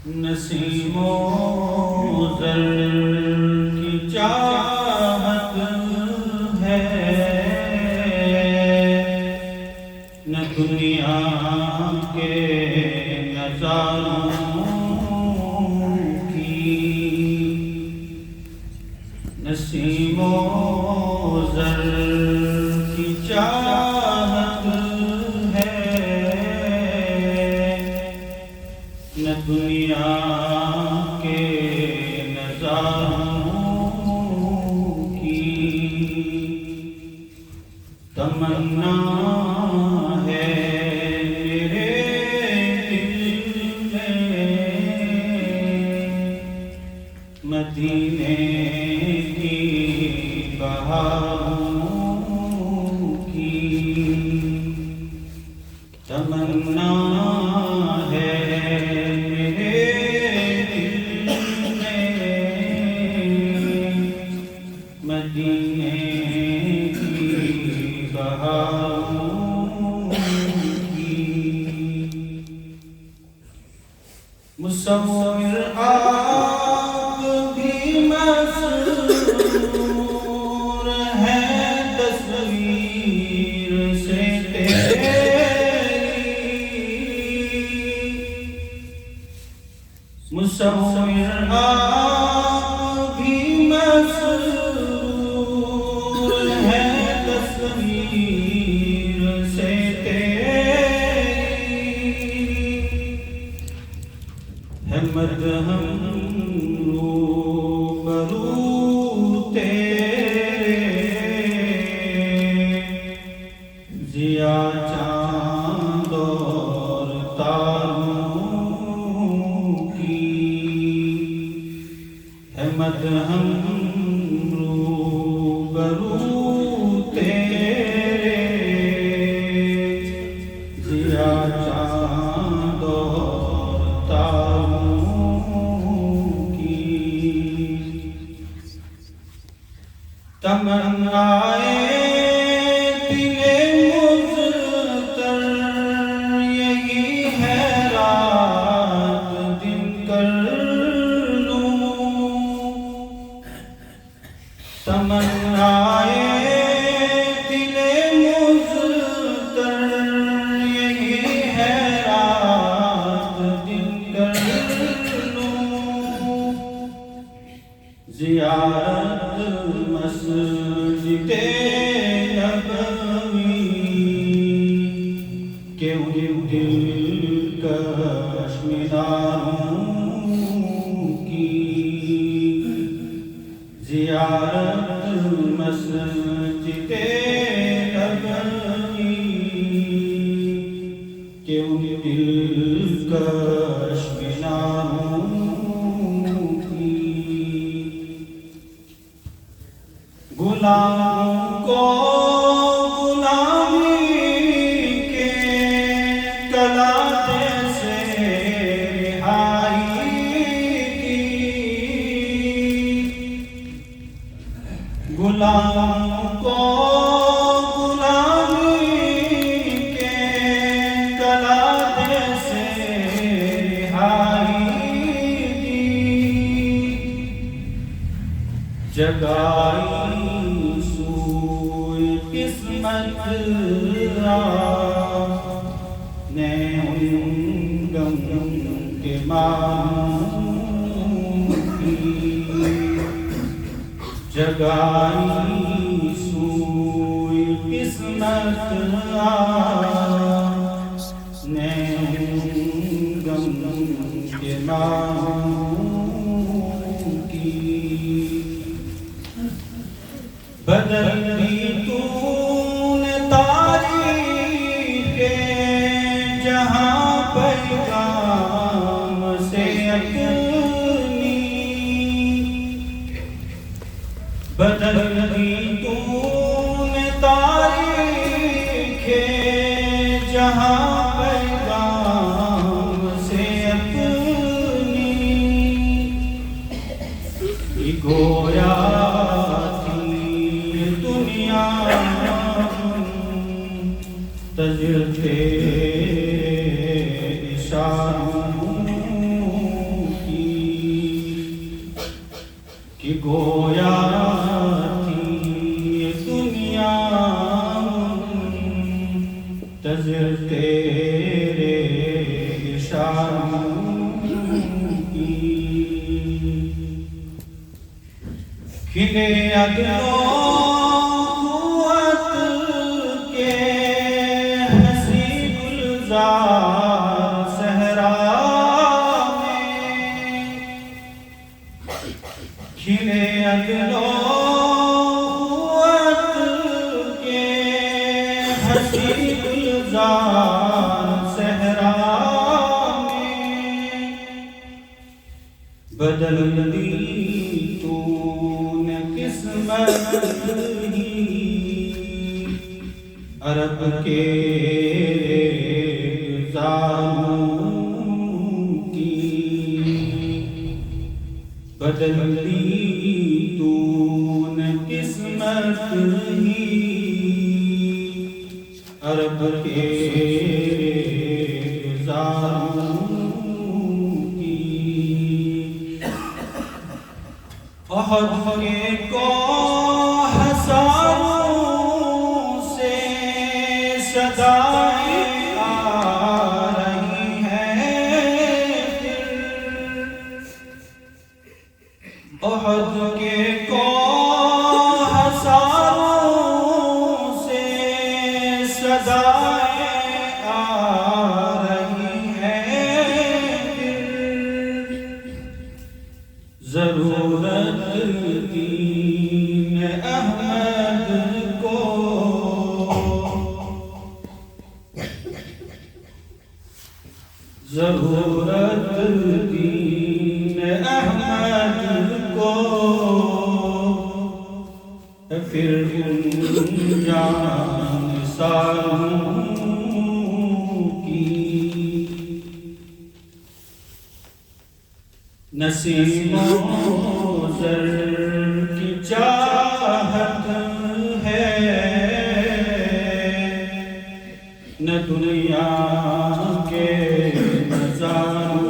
نسیم و زر کی چاہت ہے، نہ دنیا کے نظاروں کی۔ نسیم و زر کی چاہت ہے، نہ دنیا کے نظاروں کی۔ تمنا ہے میرے دل میں مدینے کی بہاروں کی۔ تمنا ہے مدینے کی بہاروں کی۔ مصور آپ بھی مسرور ہے تصویر سے تیری۔ مصور آپ بھی مسرور ہے تصویر سے تیری۔ ہے مدہم روبرو تیرے، ضیا چاند اور تاروں کی۔ ہے مدہم روبرو تیرے، ضیا چاند اور تاروں کی۔ تمنائے دل مضطر یہی ہے رات دن کر لوں۔ تمنائے دل مضطر یہی ہے رات دن کر لوں۔ زیارت مسجد نبوی کے ان دلکش میناروں کی۔ زیارت مسجد نبوی کے ان دلکش میناروں کی۔ غلاموں کو غلامی کے کلادے سے رہائی دی۔ غلاموں کو غلامی کے کلادے سے رہائی دی۔ جگائی سوئے قسمت نے ان غم کے ماروں کی۔ جگائی سوئے قسمت نے ان غم کے ماروں کی۔ بدل دی تو نے تاریخ جہاں پیغام سے اپنی۔ بدل دی تو نے تاریخ جہاں پیغام سے اپنی۔ گویا تجربے اشاروں گویا تھی دنیا منتظر تیرے اشاروں کی، کھلے اگلوں قوت کے ہنسی گلزار صحرا میں، کھلے اگلوں قوت کے ہنسی گلزار صحرا میں، بدل دی تو نے قسمت ہی عرب کے گزاروں کی، بدل دی تو نے قسمت ہی عرب کے گزاروں کی، احد کے کوہ ہزاروں سے صدائیں آ رہی ہیں پھر، احد کے کوہ ہزاروں سے صدائیں آ رہی ہیں پھر، ضرورت دین احمد کو، ضرورت دین احمد کو، پھر ان جان ساروں کی، نسیموں زر کی چاہت ہے، نہ دنیا کے نظاروں